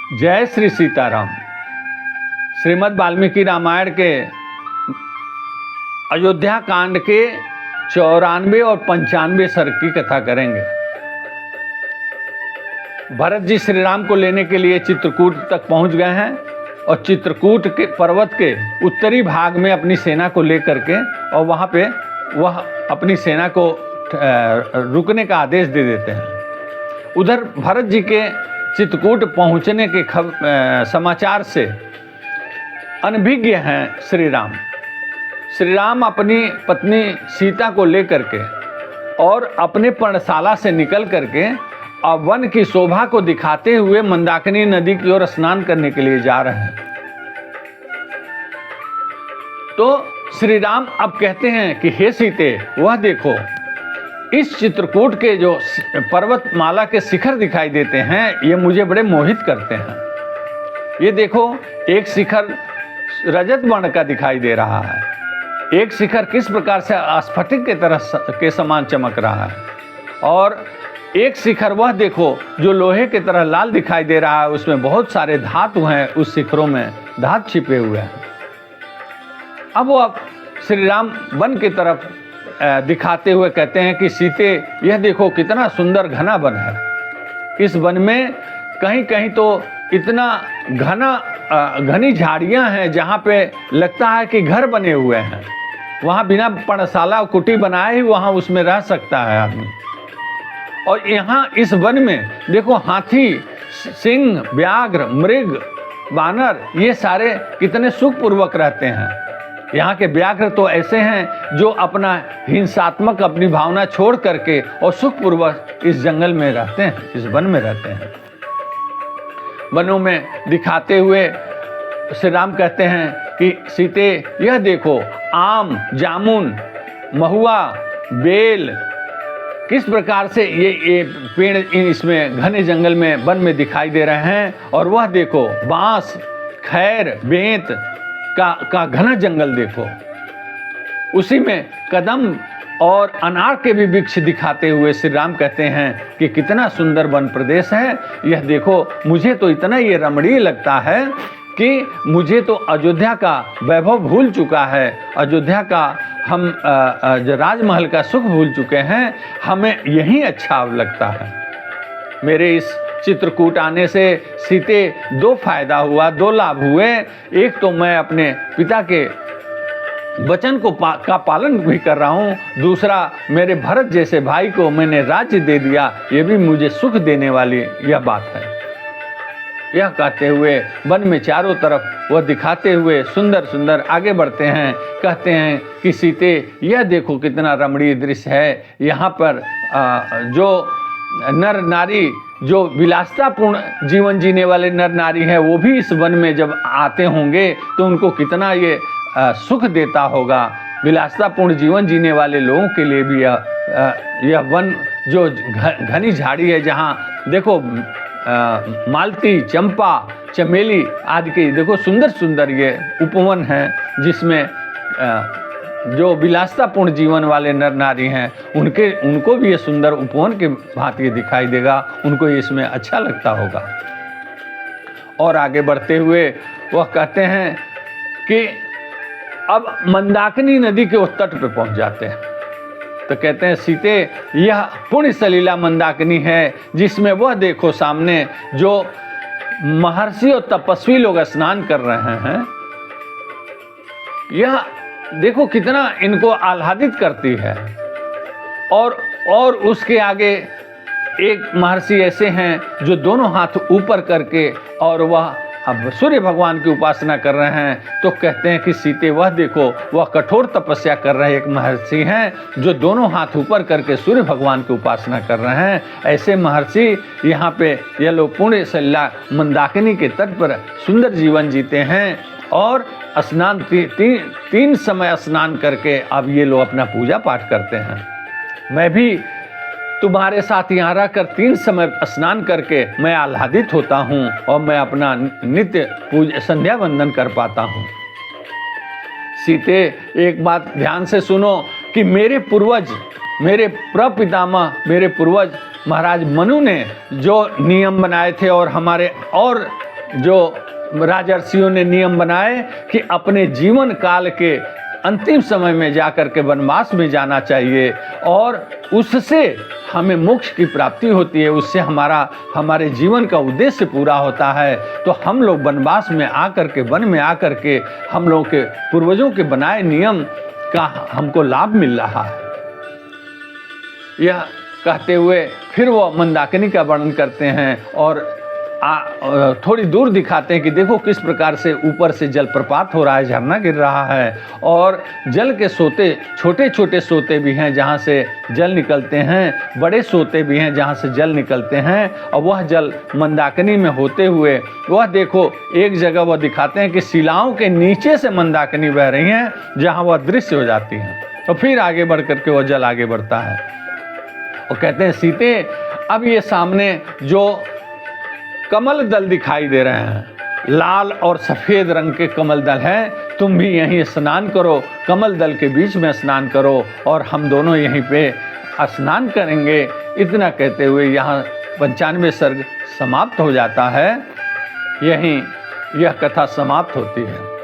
जय श्री सीताराम। श्रीमद् वाल्मीकि रामायण के अयोध्या कांड के 94 और 95 सर्ग की कथा करेंगे। भरत जी श्री राम को लेने के लिए चित्रकूट तक पहुंच गए हैं और चित्रकूट के पर्वत के उत्तरी भाग में अपनी सेना को लेकर के और वहां पे वह अपनी सेना को रुकने का आदेश दे देते हैं। उधर भरत जी के चित्रकूट पहुंचने के समाचार से अनभिज्ञ हैं श्री राम। श्री राम अपनी पत्नी सीता को लेकर के और अपने पर्णशाला से निकल करके अब वन की शोभा को दिखाते हुए मंदाकिनी नदी की ओर स्नान करने के लिए जा रहे हैं। तो श्री राम अब कहते हैं कि हे सीते, वह देखो इस चित्रकूट के जो पर्वतमाला के शिखर दिखाई देते हैं ये मुझे बड़े मोहित करते हैं। ये देखो, एक शिखर रजत वर्ण का दिखाई दे रहा है, एक शिखर किस प्रकार से स्फटिक के तरह के समान चमक रहा है, और एक शिखर वह देखो जो लोहे की तरह लाल दिखाई दे रहा है। उसमें बहुत सारे धातु हैं, उस शिखरों में धातु छिपे हुए हैं। अब वो श्री राम वन की तरफ दिखाते हुए कहते हैं कि सीते, यह देखो कितना सुंदर घना वन है। इस वन में कहीं कहीं तो इतना घनी झाड़ियां हैं जहां पे लगता है कि घर बने हुए हैं। वहां बिना पर्णशाला कुटी बनाए ही वहां उसमें रह सकता है आदमी। और यहाँ इस वन में देखो हाथी, सिंह, व्याघ्र, मृग, बानर, ये सारे कितने सुखपूर्वक रहते हैं। यहाँ के व्याघ्र तो ऐसे हैं जो अपना हिंसात्मक अपनी भावना छोड़ करके और सुखपूर्वक इस जंगल में रहते हैं, इस वन में रहते हैं। वनों में दिखाते हुए श्री राम कहते हैं कि सीते, यह देखो आम, जामुन, महुआ, बेल किस प्रकार से ये पेड़ इसमें घने जंगल में वन में दिखाई दे रहे हैं। और वह देखो बांस, खैर, बेंत का घना जंगल देखो, उसी में कदम और अनार के भी वृक्ष दिखाते हुए श्री राम कहते हैं कि कितना सुंदर वन प्रदेश है। यह देखो, मुझे तो इतना ये रमणीय लगता है कि मुझे तो अयोध्या का वैभव भूल चुका है, अयोध्या का हम राजमहल का सुख भूल चुके हैं। हमें यही अच्छा लगता है। मेरे इस चित्रकूट आने से सीते दो फायदा हुआ, दो लाभ हुए। एक तो मैं अपने पिता के वचन का पालन भी कर रहा हूँ, दूसरा मेरे भरत जैसे भाई को मैंने राज्य दे दिया, ये भी मुझे सुख देने वाली यह बात है। यह कहते हुए वन में चारों तरफ वह दिखाते हुए सुंदर सुंदर आगे बढ़ते हैं। कहते हैं कि सीते, यह देखो कितना रमणीय दृश्य है। यहाँ पर जो नर नारी, जो विलासतापूर्ण जीवन जीने वाले नर नारी हैं, वो भी इस वन में जब आते होंगे तो उनको कितना ये सुख देता होगा। विलासतापूर्ण जीवन जीने वाले लोगों के लिए भी यह वन जो घनी झाड़ी है, जहाँ देखो मालती, चंपा, चमेली आदि के देखो सुंदर सुंदर ये उपवन हैं, जिसमें जो विलासतापूर्ण जीवन वाले नर नारी हैं उनको भी ये सुंदर उपवन के भांति दिखाई देगा, उनको इसमें अच्छा लगता होगा। और आगे बढ़ते हुए वह कहते हैं कि अब मंदाकिनी नदी के उस तट पे पहुंच जाते हैं। तो कहते हैं सीते, यह पुण्य सलीला मंदाकिनी है, जिसमें वह देखो सामने जो महर्षि और तपस्वी लोग स्नान कर रहे हैं। यह देखो कितना इनको आह्लादित करती है। और उसके आगे एक महर्षि ऐसे हैं जो दोनों हाथ ऊपर करके और वह अब सूर्य भगवान की उपासना कर रहे हैं। तो कहते हैं कि सीते, वह देखो वह कठोर तपस्या कर रहे एक महर्षि हैं जो दोनों हाथ ऊपर करके सूर्य भगवान की उपासना कर रहे हैं। ऐसे महर्षि यहाँ पे ये लोग पुण्य सलीला मंदाकिनी के तट पर सुंदर जीवन जीते हैं। और स्नान तीन समय स्नान करके अब ये लोग अपना पूजा पाठ करते हैं। मैं भी तुम्हारे साथ यहाँ रहकर 3 समय स्नान करके मैं आह्लादित होता हूँ और मैं अपना नित्य पूजा संध्या वंदन कर पाता हूँ। सीते, एक बात ध्यान से सुनो कि मेरे पूर्वज, मेरे प्रपितामह, मेरे पूर्वज महाराज मनु ने जो नियम बनाए थे और हमारे और जो राजर्षियों ने नियम बनाए कि अपने जीवन काल के अंतिम समय में जाकर के वनवास में जाना चाहिए और उससे हमें मोक्ष की प्राप्ति होती है, उससे हमारे जीवन का उद्देश्य पूरा होता है। तो हम लोग वनवास में आकर के, वन में आकर के हम लोगों के पूर्वजों के बनाए नियम का हमको लाभ मिल रहा है। यह कहते हुए फिर वो मंदाकिनी का वर्णन करते हैं और थोड़ी दूर दिखाते हैं कि देखो किस प्रकार से ऊपर से जलप्रपात हो रहा है, झरना गिर रहा है और जल के सोते, छोटे छोटे सोते भी हैं जहाँ से जल निकलते हैं, बड़े सोते भी हैं जहाँ से जल निकलते हैं। और वह जल मंदाकिनी में होते हुए वह देखो एक जगह वह दिखाते हैं कि शिलाओं के नीचे से मंदाकिनी बह रही हैं, जहाँ वह दृश्य हो जाती हैं। तो फिर आगे बढ़ करके वह जल आगे बढ़ता है और कहते हैं सीते, अब ये सामने जो कमल दल दिखाई दे रहे हैं, लाल और सफ़ेद रंग के कमल दल हैं, तुम भी यहीं स्नान करो, कमल दल के बीच में स्नान करो और हम दोनों यहीं पे स्नान करेंगे। इतना कहते हुए यहाँ 95 सर्ग समाप्त हो जाता है। यहीं यह कथा समाप्त होती है।